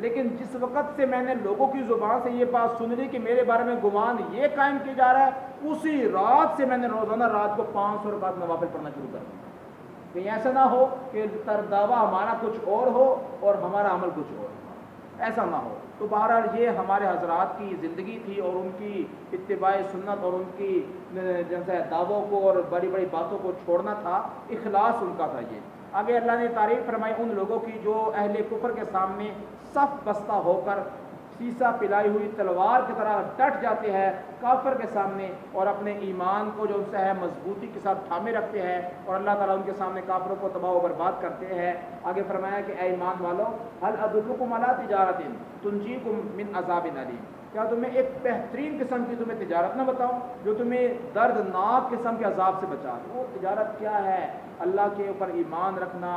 لیکن جس وقت سے میں نے لوگوں کی زبان سے یہ بات سن لی کہ میرے بارے میں گمان یہ قائم کیا جا رہا ہے، اسی رات سے میں نے روزانہ رات کو 500 رکعت نوافل پڑھنا شروع کر دیا۔ کہیں ایسا نہ ہو کہ دعویٰ ہمارا کچھ اور ہو اور ہمارا عمل کچھ اور ہو، ایسا نہ ہو۔ تو بہرحال یہ ہمارے حضرات کی زندگی تھی اور ان کی اتباع سنت اور ان کی جیسے دعووں کو اور بڑی بڑی باتوں کو چھوڑنا تھا، اخلاص ان کا تھا۔ یہ آگے اللہ نے تعریف فرمائی ان لوگوں کی جو اہل کفر کے سامنے صف بستہ ہو کر سیسا پلائی ہوئی تلوار کی طرح ڈٹ جاتے ہیں کافر کے سامنے، اور اپنے ایمان کو جو ان سے ہے مضبوطی کے ساتھ تھامے رکھتے ہیں، اور اللہ تعالیٰ ان کے سامنے کافروں کو تباہ و برباد کرتے ہیں۔ آگے فرمایا کہ اے ایمان والو هل ادلکم علی تجارت تنجیکم من عذاب علیم، کیا تمہیں ایک بہترین قسم کی تمہیں تجارت نہ بتاؤں جو تمہیں دردناک قسم کے عذاب سے بچا؟ وہ تجارت کیا ہے؟ اللہ کے اوپر ایمان رکھنا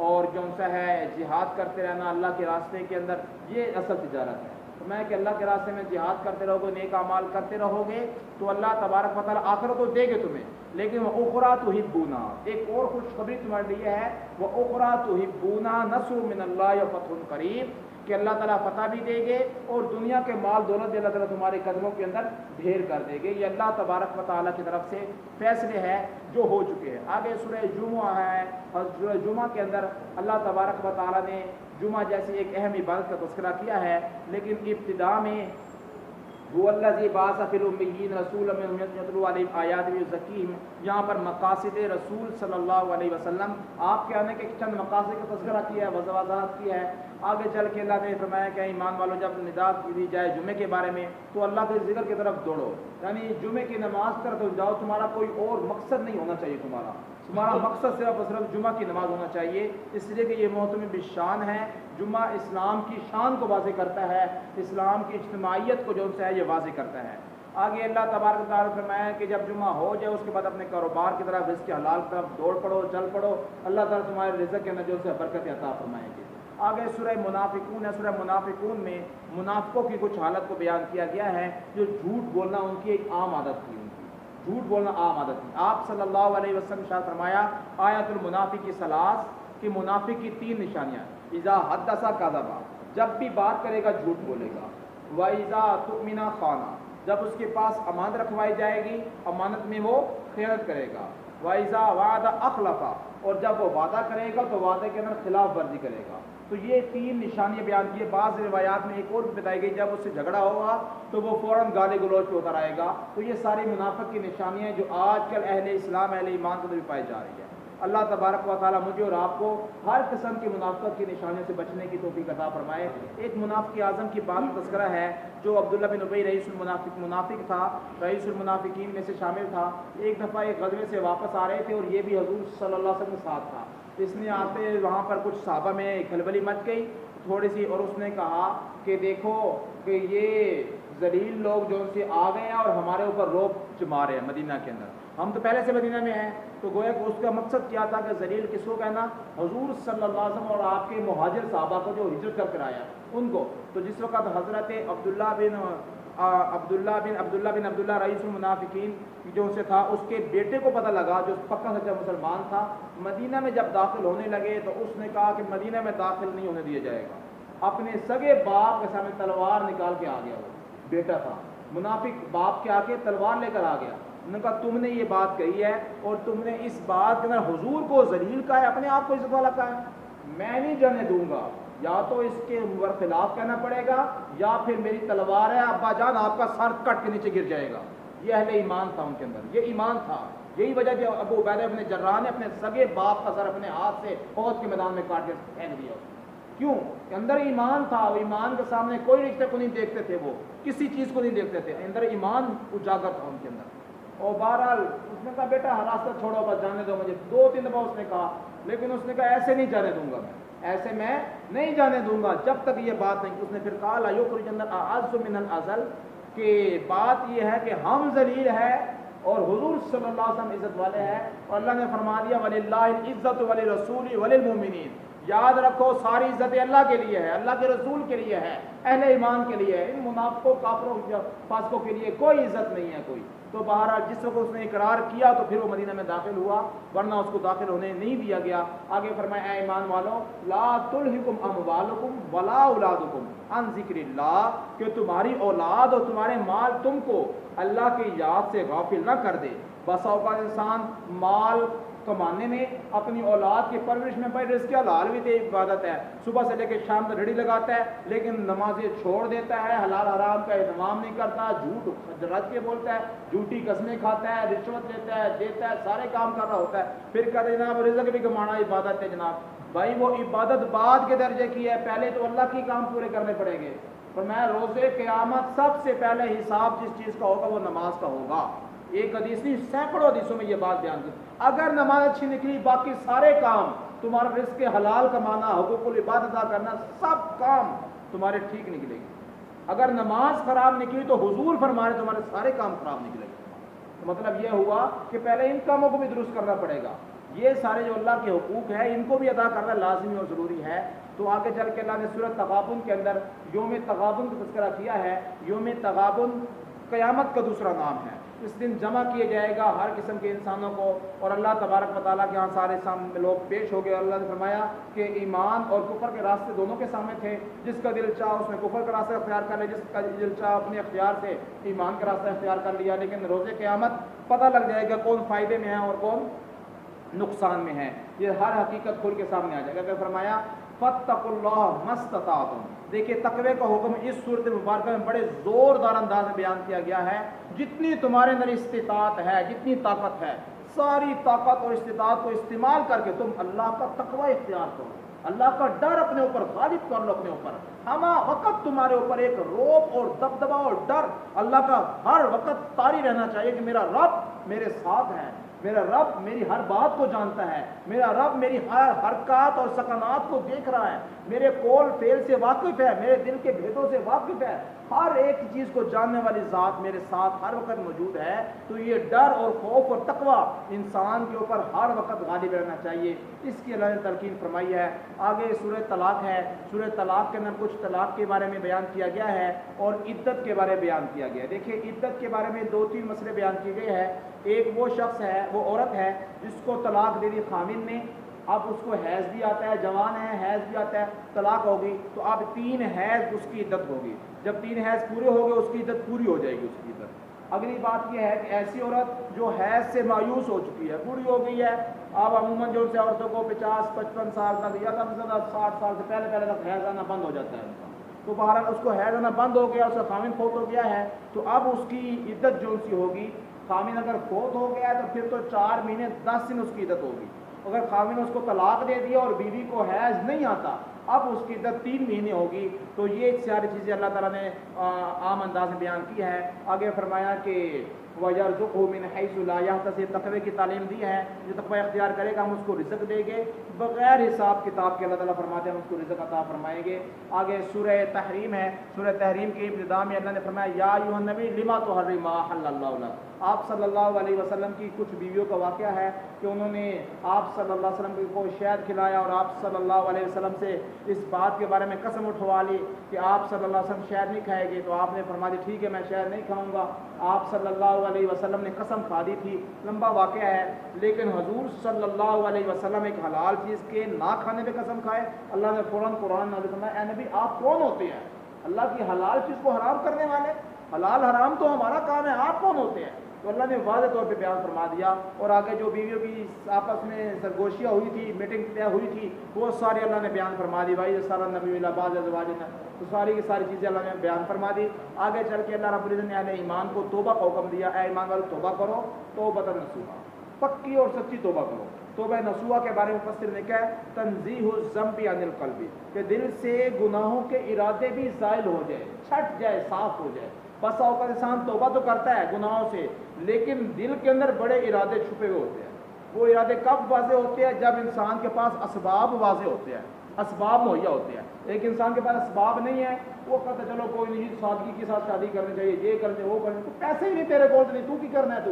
اور جو ان سے ہے جہاد کرتے رہنا اللہ کے راستے کے اندر، یہ اصل تجارت ہے۔ تو میں کہ اللہ کے راستے میں جہاد کرتے رہو گے، نیک اعمال کرتے رہو گے تو اللہ تبارک و تعالیٰ آخرت تو دے گے تمہیں، لیکن وہ اخرا تحبونا، ایک اور خوشخبری تمہارے لیے ہے، وہ اخرا تحبونا نصر من اللہ و فتح قریب، کہ اللہ تعالیٰ فتح بھی دے گے اور دنیا کے مال دولت بھی اللہ تعالیٰ تمہارے قدموں کے اندر ڈھیر کر دے گے۔ یہ اللہ تبارک و تعالیٰ کی طرف سے فیصلے ہیں جو ہو چکے ہیں۔ آگے سورہ جمعہ ہے، اور سورہ جمعہ کے اندر اللہ تبارک و تعالیٰ نے جمعہ جیسی ایک اہم عبادت کا تذکرہ کیا ہے، لیکن ابتدا میں هو الذی بعث فی الامیین رسولا منہم یتلو علیہم آیاتہ ویزکیہم، یہاں پر مقاصد رسول صلی اللہ علیہ وسلم آپ کے آنے کے چند مقاصد کا تذکرہ کیا ہے، وضاحت کی ہے۔ آگے چل کے اللہ نے فرمایا کہ ایمان والو جب ندا دی جائے جمعے کے بارے میں تو اللہ کے ذکر کی طرف دوڑو، یعنی جمعے کی نماز کی طرف جاؤ، تمہارا کوئی اور مقصد نہیں ہونا چاہیے، تمہارا مقصد صرف اور صرف جمعہ کی نماز ہونا چاہیے، اس لیے کہ یہ موسم بالشان ہے۔ جمعہ اسلام کی شان کو واضح کرتا ہے، اسلام کی اجتماعیت کو جو ان سے ہے یہ واضح کرتا ہے۔ آگے اللہ تبارک و تعالیٰ نے فرمایا کہ جب جمعہ ہو جائے اس کے بعد اپنے کاروبار کی طرف، رزق حلال کی طرف دوڑ پڑو، چل پڑو، اللہ تعالیٰ تمہارے رزق کے اندر جو سے برکت عطا فرمائیں گے۔ آگے سورہ منافقون ہے، سورہ منافقون میں منافقوں کی کچھ حالت کو بیان کیا گیا ہے، جو جھوٹ بولنا ان کی ایک عام عادت تھی، جھوٹ بولنا عام عادت تھی۔ آپ صلی اللہ علیہ وسلم ارشاد فرمایا آیت المنافق ثلاث، کہ منافق کی 3 نشانیاں، اذا حدث کذب، جب بھی بات کرے گا جھوٹ بولے گا، واذا تؤمن خان، جب اس کے پاس امانت رکھوائی جائے گی امانت میں وہ خیانت کرے گا، وَإِذَا وَعَدَ أَخْلَفَ، اور جب وہ وعدہ کرے گا تو وعدے کے اندر خلاف ورزی کرے گا۔ تو یہ 3 نشانیاں بیان کی۔ بعض روایات میں ایک اور بھی بتائی گئی، جب اس سے جھگڑا ہوگا تو وہ فوراً گالی گلوچ پہ اتر آئے گا۔ تو یہ ساری منافق کی نشانیاں جو آج کل اہل اسلام اہل ایمان کو بھی پائی جا رہی ہے۔ اللہ تبارک و تعالیٰ مجھے اور آپ کو ہر قسم کی منافقت کی نشانیوں سے بچنے کی توفیق عطا فرمائے۔ ایک منافق اعظم کی بات تذکرہ ہے جو عبداللہ بن ابی رئیس منافق تھا، رئیس المنافقین میں سے شامل تھا۔ ایک دفعہ ایک غزوے سے واپس آ رہے تھے اور یہ بھی حضور صلی اللہ علیہ وسلم کے ساتھ تھا۔ اس نے آتے وہاں پر کچھ صحابہ میں کھلبلی مچ گئی تھوڑی سی، اور اس نے کہا کہ دیکھو کہ یہ ذلیل لوگ جو ان سے آ گئے ہیں اور ہمارے اوپر روب جما رہے ہیں مدینہ کے اندر، ہم تو پہلے سے مدینہ میں ہیں۔ تو گویا کہ اس کا مقصد کیا تھا کہ ذلیل کس کو کہنا؟ حضور صلی اللہ علیہ وسلم اور آپ کے مہاجر صحابہ کو جو ہجرت کر آیا ان کو۔ تو جس وقت حضرت عبداللہ بن رئیس المنافقین جو سے تھا، اس کے بیٹے کو پتہ لگا جو پکا سچا مسلمان تھا، مدینہ میں جب داخل ہونے لگے تو اس نے کہا کہ مدینہ میں داخل نہیں ہونے دیا جائے گا۔ اپنے سگے باپ کے سامنے تلوار نکال کے آ گیا، وہ بیٹا تھا منافق، باپ کے آگے تلوار لے کر آ گیا۔ انہوں نے کہا تم نے یہ بات کہی ہے اور تم نے اس بات کے اندر حضور کو ذلیل کہا ہے، اپنے آپ کو عزت والا کہا ہے، میں نہیں جانے دوں گا، یا تو اس کے خلاف کہنا پڑے گا یا پھر میری تلوار ہے ابا جان آپ کا سر کٹ کے نیچے گر جائے گا۔ یہ اہل ایمان تھا ان کے اندر، یہ ایمان تھا۔ یہی وجہ کہ ابو عبیدہ بن جراح نے اپنے سگے باپ کا سر اپنے ہاتھ سے احد کے میدان میں کاٹ کے پھینک دیا۔ کیوں؟ کہ اندر ایمان تھا، وہ ایمان کے سامنے کوئی رشتے کو نہیں دیکھتے تھے، وہ کسی چیز کو نہیں دیکھتے تھے، اندر ایمان اجاگر تھا ان کے اندر۔ اور بہرحال اس نے کہا بیٹا راستہ چھوڑو، بس جانے دو مجھے۔ 2-3 دفعہ اس نے کہا، لیکن اس نے کہا ایسے نہیں جانے دوں گا، میں ایسے میں نہیں جانے دوں گا جب تک یہ بات نہیں۔ اس نے پھر کہا لا یخرجن الاعز من الاذل، کہ بات یہ ہے کہ ہم ذلیل ہے اور حضور صلی اللہ علیہ وسلم عزت والے ہیں، اور اللہ نے فرما دیا وَلِلَّهِ الْعِزَّةُ وَلِلرَّسُولِ وَلِلْمُؤْمِنِينَ۔ یاد رکھو ساری عزت اللہ کے لیے ہے، اللہ کے رسول کے لیے ہے، اہل ایمان کے لیے ہے، ان منافقوں کافروں فاسقوں کے لیے کوئی عزت نہیں ہے کوئی۔ تو بہرحال جس وقت اس نے اقرار کیا تو پھر وہ مدینہ میں داخل ہوا، ورنہ اس کو داخل ہونے نہیں دیا گیا۔ آگے فرمایا اے ایمان والو لا تلہکم اموالکم ولا اولادکم عن ذکر اللہ، کہ تمہاری اولاد اور تمہارے مال تم کو اللہ کی یاد سے غافل نہ کر دے۔ بس اوقات انسان مال کمانے میں، اپنی اولاد کی پرورش میں، بھائی رزق حلال بھی تو عبادت ہے، صبح سے لے کے شام تک ریڑھی لگاتا ہے لیکن نمازیں چھوڑ دیتا ہے، حلال حرام کا اہتمام نہیں کرتا، جھوٹ رج کے بولتا ہے، جھوٹی قسمیں کھاتا ہے، رشوت لیتا ہے، دیتا ہے، سارے کام کر رہا ہوتا ہے، پھر کہتے ہیں جناب رزق بھی کمانا عبادت ہے۔ جناب بھائی وہ عبادت بعد کے درجے کی ہے، پہلے تو اللہ کی کام پورے کرنے پڑیں گے۔ فرمایا روزے قیامت سب سے پہلے حساب جس چیز کا ہوگا وہ نماز کا ہوگا۔ ایک حدیث نہیں، سینکڑوں حدیثوں میں یہ بات بیان کی، اگر نماز اچھی نکلی باقی سارے کام، تمہارا رزق حلال کمانا، حقوق العباد ادا کرنا، سب کام تمہارے ٹھیک نکلے گی۔ اگر نماز خراب نکلی تو حضور فرما رہے تمہارے سارے کام خراب نکلے گے۔ تو مطلب یہ ہوا کہ پہلے ان کاموں کو بھی درست کرنا پڑے گا، یہ سارے جو اللہ کے حقوق ہے ان کو بھی ادا کرنا لازمی اور ضروری ہے۔ تو آگے چل کے اللہ نے سورۃ تغابن کے اندر یوم تغابن کا تذکرہ کیا ہے۔ یوم تغابن قیامت کا دوسرا نام ہے۔ اس دن جمع کیا جائے گا ہر قسم کے انسانوں کو، اور اللہ تبارک و تعالیٰ کے ہاں سارے سامنے لوگ پیش ہو گئے۔ اللہ نے فرمایا کہ ایمان اور کفر کے راستے دونوں کے سامنے تھے، جس کا دل چاہ اس نے کفر کا راستہ اختیار کر لیا، جس کا دل چاہ اپنے اختیار سے ایمان کا راستہ اختیار کر لیا۔ لیکن روز قیامت پتہ لگ جائے گا کون فائدے میں ہے اور کون نقصان میں ہے، یہ ہر حقیقت کھل کے سامنے آ جائے گا۔ کہ فرمایا فاتقوا اللہ ما استطعتم، دیکھیے تقوی کا حکم اس صورت مبارکہ میں بڑے زوردار انداز میں بیان کیا گیا ہے۔ جتنی تمہارے اندر استطاعت ہے، جتنی طاقت ہے، ساری طاقت اور استطاعت کو استعمال کر کے تم اللہ کا تقوی اختیار کرو، اللہ کا ڈر اپنے اوپر غالب کر لو اپنے اوپر۔ ہما وقت تمہارے اوپر ایک روب اور دبدبا اور ڈر اللہ کا ہر وقت طاری رہنا چاہیے کہ میرا رب میرے ساتھ ہے، میرا رب میری ہر بات کو جانتا ہے، میرا رب میری ہر حرکات اور سکنات کو دیکھ رہا ہے، میرے قول فعل سے واقف ہے، میرے دل کے بھیدوں سے واقف ہے، ہر ایک چیز کو جاننے والی ذات میرے ساتھ ہر وقت موجود ہے۔ تو یہ ڈر اور خوف اور تقوی انسان کے اوپر ہر وقت غالب رہنا چاہیے، اس کی اللہ نے تلقین فرمائی ہے۔ آگے سورہ طلاق ہے، سورہ طلاق کے اندر کچھ طلاق کے بارے میں بیان کیا گیا ہے اور عدت کے بارے میں بیان کیا گیا ہے۔ دیکھیے عدت کے بارے میں 2-3 مسئلے بیان کیے گئے ہیں۔ ایک وہ شخص ہے، وہ عورت ہے جس کو طلاق دے دی خامن نے، اب اس کو حیض بھی آتا ہے، جوان ہے، حیض بھی آتا ہے، طلاق ہوگی تو اب 3 حیض اس کی عدت ہوگی۔ جب 3 حیض پورے ہو گئے اس کی عدت پوری ہو جائے گی، اس کی عدت اگلی بات یہ ہے کہ ایسی عورت جو حیض سے مایوس ہو چکی ہے، بوڑھی ہو گئی ہے، اب عموماً جو سے عورتوں کو 50-55 سال تک یا زیادہ سے زیادہ 60 سال سے پہلے تک حیض آنا بند ہو جاتا ہے ان کا، تو بہرحال اس کو حیض آنا بند ہو گیا، اس کا خامن فوت ہو گیا ہے، تو اب اس کی عدت جو سی ہوگی، خامن اگر فوت ہو گیا ہے تو پھر تو 4 مہینے 10 دن اس کی عدت ہوگی، اگر خامن اس کو طلاق دے دیا اور بیوی کو حیض نہیں آتا اب اس کی عدت 3 مہینے ہوگی۔ تو یہ ساری چیزیں اللہ تعالیٰ نے عام انداز میں بیان کی ہے۔ آگے فرمایا کہ وَيَرْزُقْهُ مِنْ حَيْثُ لَا يَحْتَسِبْ، تقوی کی تعلیم دی ہے، جو تقوی اختیار کرے گا ہم اس کو رزق دیں گے بغیر حساب کتاب کے، اللہ تعالیٰ فرماتے ہیں ہم اس کو رزق عطا فرمائیں گے۔ آگے سورہ تحریم ہے، سورہ تحریم کی ابتدا میں اللہ نے فرمایا یا ایھا النبی لما تحرم ما احل اللہ لک، آپ صلی اللہ علیہ وسلم کی کچھ بیویوں کا واقعہ ہے کہ انہوں نے آپ صلی اللہ علیہ وسلم کو شہد کھلایا اور آپ صلی اللہ علیہ وسلم سے اس بات کے بارے میں قسم اٹھوا لی کہ آپ صلی اللہ علیہ وسلم شہد نہیں کھائے گے، تو آپ نے فرما دی ٹھیک ہے میں شہد نہیں کھاؤں گا، آپ صلی اللہ علیہ وسلم نے قسم کھا دی تھی، لمبا واقعہ ہے، لیکن حضور صلی اللہ علیہ وسلم ایک حلال چیز کے نہ کھانے پہ قسم کھائے، اللہ نے فوراً قرآن نازل فرمایا اے نبی آپ کون ہوتے ہیں اللہ کی حلال چیز کو حرام کرنے والے، حلال حرام تو ہمارا کام ہے، آپ کون ہوتے ہیں؟ تو اللہ نے واضح طور پہ بیان فرما دیا، اور آگے جو بیویوں کی آپس میں سرگوشیاں ہوئی تھی، میٹنگ طے ہوئی تھی، وہ سارے اللہ نے بیان فرما دی، بھائی سارا نبی اللہ بعض ازواجنا، تو ساری کی ساری چیزیں اللہ نے بیان فرما دی۔ آگے چل کے اللہ رب العزت نے اہل ایمان کو توبہ کا حکم دیا، اے ایمان والو توبہ کرو، توبۃ نصوحا، پکی اور سچی توبہ کرو۔ توبہ نصوحا کے بارے میں مفسر نے کہا تنزیہ الذنب عن القلب، کہ دل سے گناہوں کے ارادے بھی زائل ہو جائے، چھٹ جائے، صاف ہو جائے۔ بس اوقات انسان توبہ تو کرتا ہے گناہوں سے، لیکن دل کے اندر بڑے ارادے چھپے ہوئے ہوتے ہیں۔ وہ ارادے کب واضح ہوتے ہیں؟ جب انسان کے پاس اسباب واضح ہوتے ہیں، اسباب مہیا ہوتے ہیں۔ ایک انسان کے پاس اسباب نہیں ہے، وہ کہتا ہے چلو کوئی نہیں، سادگی کے ساتھ شادی کرنی چاہیے، یہ کرنے وہ کرنے، تو پیسے ہی نہیں تیرے کول، نہیں تو کی کرنا ہے، تو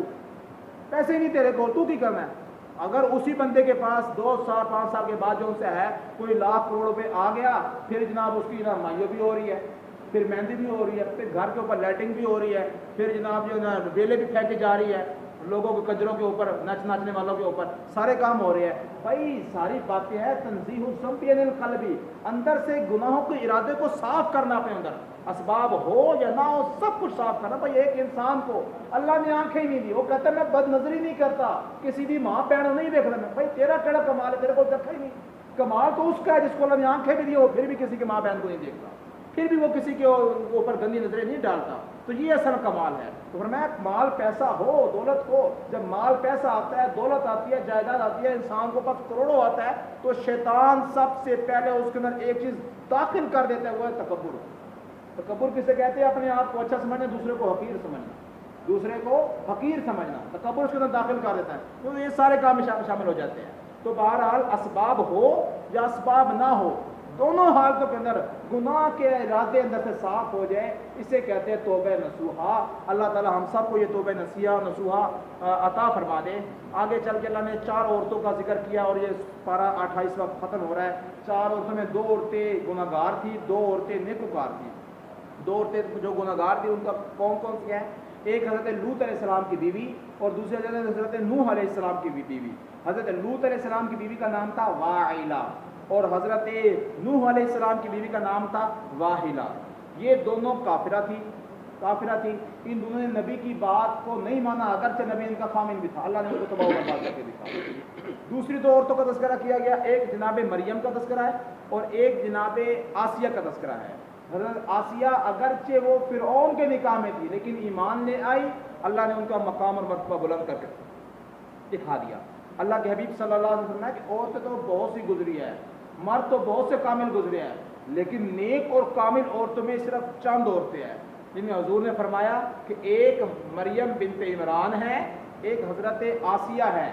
پیسے ہی نہیں تیرے کول، تو کی کرنا ہے۔ اگر اسی بندے کے پاس 2 سال 5 سال کے بعد جو ان سے ہے کوئی لاکھ کروڑ روپے آ گیا، پھر جناب اس کی مائیو بھی ہو رہی ہے، پھر مہندی بھی ہو رہی ہے، پھر گھر کے اوپر لائٹنگ بھی ہو رہی ہے، پھر جناب جو نا بیلے بھی پھینکی جا رہی ہے، لوگوں کے کجروں کے اوپر، ناچنے والوں کے اوپر، سارے کام ہو رہے ہیں۔ بھائی ساری باتیں ہیں تنزیہ الذنب عن القلب، اندر سے گناہوں کے ارادے کو صاف کرنا، اپنے اندر اسباب ہو یا نہ ہو سب کچھ صاف کرنا۔ بھائی ایک انسان کو اللہ نے آنکھیں ہی نہیں دی، وہ کہتا ہے میں بد نظری نہیں کرتا، کسی بھی ماں بہن نہیں دیکھتا میں، بھائی تیرا کیڑا کمال ہے، تیرے کو دیکھا ہی نہیں۔ کمال تو اس کا ہے جس کو اللہ نے آنکھیں بھی دی، وہ پھر بھی کسی کی ماں بہن کو نہیں دیکھتا، پھر بھی وہ کسی کے اوپر گندی نظریں نہیں ڈالتا، تو یہ اصل کمال ہے۔ تو فرمایا مال پیسہ ہو، دولت ہو، جب مال پیسہ آتا ہے، دولت آتی ہے، جائیداد آتی ہے، انسان کو پاس کروڑوں آتا ہے، تو شیطان سب سے پہلے اس کے اندر ایک چیز داخل کر دیتا ہے، وہ ہے تکبر۔ تکبر کسے کہتے ہیں؟ اپنے آپ کو اچھا سمجھنا، دوسرے کو حقیر سمجھنا، دوسرے کو حقیر سمجھنا، تکبر اس کے اندر داخل کر دیتا ہے، تو یہ سارے کام شامل ہو جاتے ہیں۔ تو بہرحال اسباب ہو یا اسباب نہ ہو، دونوں حالتوں کے اندر گناہ کے ارادے اندر سے صاف ہو جائے، اسے کہتے ہیں توبہ نصوحا۔ اللہ تعالی ہم سب کو یہ توبہ نصوحا عطا فرما دے۔ آگے چل کے اللہ نے 4 عورتوں کا ذکر کیا، اور یہ پارہ 28 وقت ختم ہو رہا ہے۔ 4 عورتوں میں 2 عورتیں گناہ گار تھیں، 2 عورتیں نیکوکار تھیں۔ 2 عورتیں جو گناہ گار تھیں ان کا کون کون سی ہیں؟ ایک حضرت لوط علیہ السلام کی بیوی، اور دوسری حضرت نوح علیہ السلام کی بیوی۔ حضرت لوط علیہ السلام کی بیوی کا نام تھا واعلہ، اور حضرت نوح علیہ السلام کی بیوی کا نام تھا واحلہ۔ یہ دونوں کافرہ تھی، ان دونوں نے نبی کی بات کو نہیں مانا، اگرچہ نبی ان کا خامن بھی تھا، اللہ نے ان کو تباہ و برباد کر کے دکھا۔ دوسری 2 عورتوں کا تذکرہ کیا گیا، ایک جناب مریم کا تذکرہ ہے اور ایک جناب آسیہ کا تذکرہ ہے۔ حضرت آسیہ اگرچہ وہ فرعون کے نکاح میں تھی، لیکن ایمان لے آئی، اللہ نے ان کا مقام اور مرتبہ بلند کر کے دکھا دیا۔ اللہ کے حبیب صلی اللہ علیہ وسلم نے کہ عورتیں تو بہت سی گزری ہے، مرد تو بہت سے کامل گزرے ہیں، لیکن نیک اور کامل عورتوں میں صرف چند عورتیں ہیں، جن میں حضور نے فرمایا کہ ایک مریم بنت عمران ہے، ایک حضرت آسیہ ہے،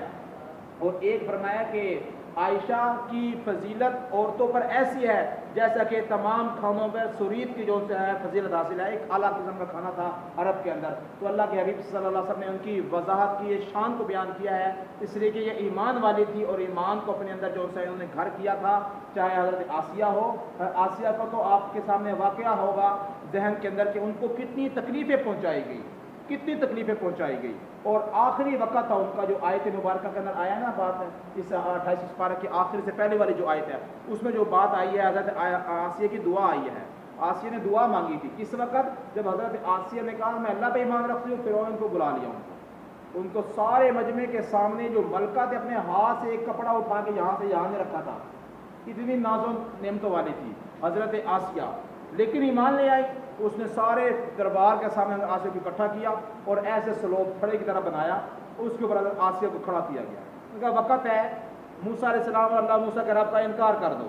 اور ایک فرمایا کہ عائشہ کی فضیلت عورتوں پر ایسی ہے جیسا کہ تمام کھانوں پر سرید کی جو سے ہے فضیلت حاصل ہے۔ ایک اعلیٰ قسم کا کھانا تھا عرب کے اندر۔ تو اللہ کے حبیب صلی اللہ علیہ وسلم نے ان کی وضاحت کی، شان کو بیان کیا ہے، اس لیے کہ یہ ایمان والی تھی اور ایمان کو اپنے اندر جو ہے انہوں نے گھر کیا تھا، چاہے حضرت آسیہ ہو۔ آسیہ کا تو آپ کے سامنے واقعہ ہوگا ذہن کے اندر کہ ان کو کتنی تکلیفیں پہنچائی گئی، کتنی تکلیفیں پہنچائی گئی، اور آخری وقت تھا ان کا جو آیت مبارکہ کے اندر آیا نا بات ہے، اس 28 پارہ کی آخر سے پہلے والی جو آیت ہے، اس میں جو بات آئی ہے حضرت آسیہ کی دعا آئی ہے۔ آسیہ نے دعا مانگی تھی کس وقت؟ جب حضرت آسیہ نے کہا میں اللہ پہ ایمان رکھتی ہوں، فرعون کو بلا لیا ان کو سارے مجمع کے سامنے جو ملکہ تھے اپنے ہاتھ سے ایک کپڑا اٹھا کے یہاں سے یہاں نے رکھا تھا، اتنی ناز و نعمتوں والی تھی حضرت آسیہ، لیکن ایمان لے آئی۔ اس نے سارے دربار کے سامنے حضرت آسیہ کو اکٹھا کیا اور ایسے سلوب پھڑے کی طرح بنایا، اس کے اوپر حضرت آسیہ کو کھڑا کیا گیا۔ ان کا وقت ہے موسیٰ علیہ السلام اور اللہ موسیٰ کے رب کا انکار کر دو،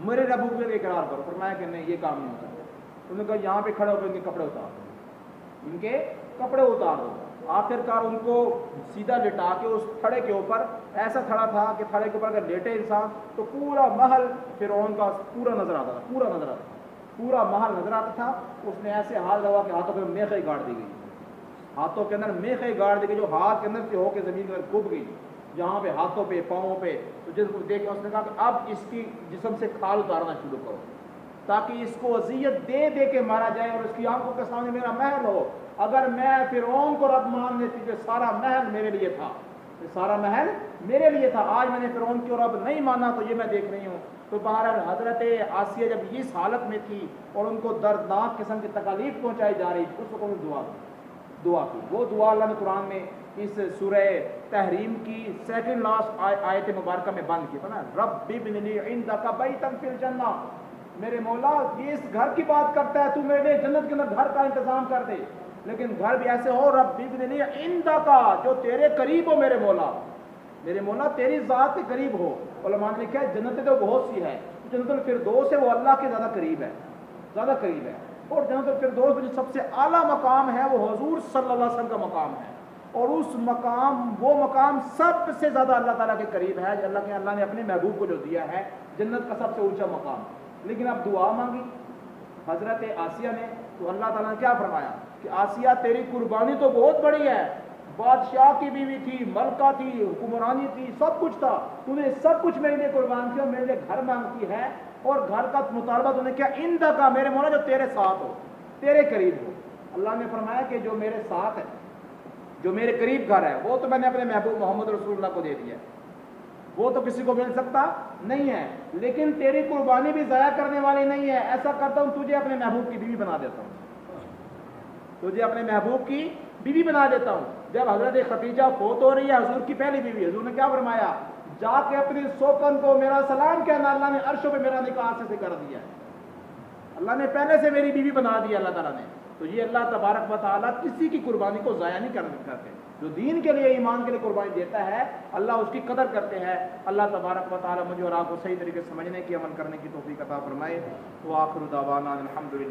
میرے رب کے اقرار کرو۔ فرمایا کہ نہیں، یہ کام نہیں ہو سکتا۔ انہوں نے کہا یہاں پہ کھڑے ہو کے ان کے کپڑے اتار دو، ان کے کپڑے اتار دو۔ آخر کار ان کو سیدھا لٹا کے اس تھڑے کے اوپر، ایسا تھڑا تھا کہ تھڑے کے اوپر اگر لیٹے انسان تو پورا محل فرعون کا پورا نظر آتا تھا، پورا نظر آتا تھا، پورا محل نظر آتا تھا۔ اس نے ایسے ہاتھ لگا کہ ہاتھوں پہ میخیں گاڑ دی گئی، ہاتھوں کے اندر میخیں گاڑ دی گئی جو ہاتھ کے اندر سے ہو کے زمین پر کھب گئی، جہاں پہ ہاتھوں پہ پاؤں پہ۔ تو جس کو دیکھ کے اس نے کہا کہ اب اس کی جسم سے کھال اتارنا شروع کرو تاکہ اس کو اذیت دے دے کے مارا جائے اور اس کی آنکھوں کے سامنے میرا محل ہو۔ اگر میں فرعون کو رب مان لیتی تو سارا محل میرے لیے تھا، سارا محل میرے لیے تھا۔ آج میں نے فرعون کو رب نہیں مانا تو یہ میں دیکھ رہی ہوں۔ تو بہرحال حضرت آسیہ جب اس حالت میں تھی اور ان کو دردناک قسم کی تکالیف پہنچائی جا رہی تھی، اس وقت انہوں نے دعا کی۔ وہ دعا اللہ نے قرآن میں اس سورہ تحریم کی سیکنڈ لاسٹ آیت مبارکہ میں بند کی تھا نا، رب ابن لی عندک بیتا فی الجنہ، میرے مولا یہ اس گھر کی بات کرتا ہے، تو میرے لیے جنت کے اندر گھر کا انتظام کر دے، لیکن گھر بھی ایسے ہو رب ابن لی عندک، جو تیرے قریب ہو میرے مولا، میرے مولا تیری ذات کے قریب ہو۔ علماء نے لکھا ہے جنت تو بہت سی ہے، جنت الفردوس ہے وہ اللہ کے زیادہ قریب ہے، زیادہ قریب ہے، اور جنت الفردوس میں جو سب سے اعلیٰ مقام ہے وہ حضور صلی اللہ علیہ وسلم کا مقام ہے، اور اس مقام، وہ مقام سب سے زیادہ اللہ تعالیٰ کے قریب ہے، اللہ نے اپنے محبوب کو جو دیا ہے جنت کا سب سے اونچا مقام۔ لیکن اب دعا مانگی حضرت آسیہ نے تو اللہ تعالیٰ نے کیا فرمایا کہ آسیہ تیری قربانی تو بہت بڑی ہے، بادشاہ کی بیوی تھی، ملکہ تھی، حکمرانی تھی، سب کچھ تھا، تو نے سب کچھ میرے لیے قربان کیا، میرے لیے گھر مانگتی ہے، اور گھر کا مطالبہ تو نے کیا عندک، میرے مولا جو تیرے ساتھ ہو، تیرے قریب ہو۔ اللہ نے فرمایا کہ جو میرے ساتھ ہے، جو میرے قریب گھر ہے، وہ تو میں نے اپنے محبوب محمد رسول اللہ کو دے دیا ہے، وہ تو کسی کو مل سکتا نہیں ہے، لیکن تیری قربانی بھی ضائع کرنے والی نہیں ہے۔ ایسا کرتا ہوں تجھے اپنے محبوب کی بیوی بنا دیتا ہوں، تجھے اپنے محبوب کی بیوی بنا دیتا ہوں۔ جب حضرت خدیجہ فوت ہو رہی ہے، حضور کی پہلی بیوی، حضور نے کیا فرمایا، جا کے اپنی سوکن کو میرا سلام کہنا، اللہ نے عرشوں پہ میرا نکاح سے کر دیا ہے، اللہ نے پہلے سے میری بیوی بنا دی اللہ تعالیٰ نے۔ تو یہ اللہ تبارک و تعالیٰ کسی کی قربانی کو ضائع نہیں کرتے، جو دین کے لیے ایمان کے لیے قربانی دیتا ہے اللہ اس کی قدر کرتے ہیں۔ اللہ تبارک و تعالیٰ مجھے اور آپ کو صحیح طریقے سے سمجھنے کی، عمل کرنے کی توفیق عطا فرمائے۔ وآخر دعوانا الحمدللہ۔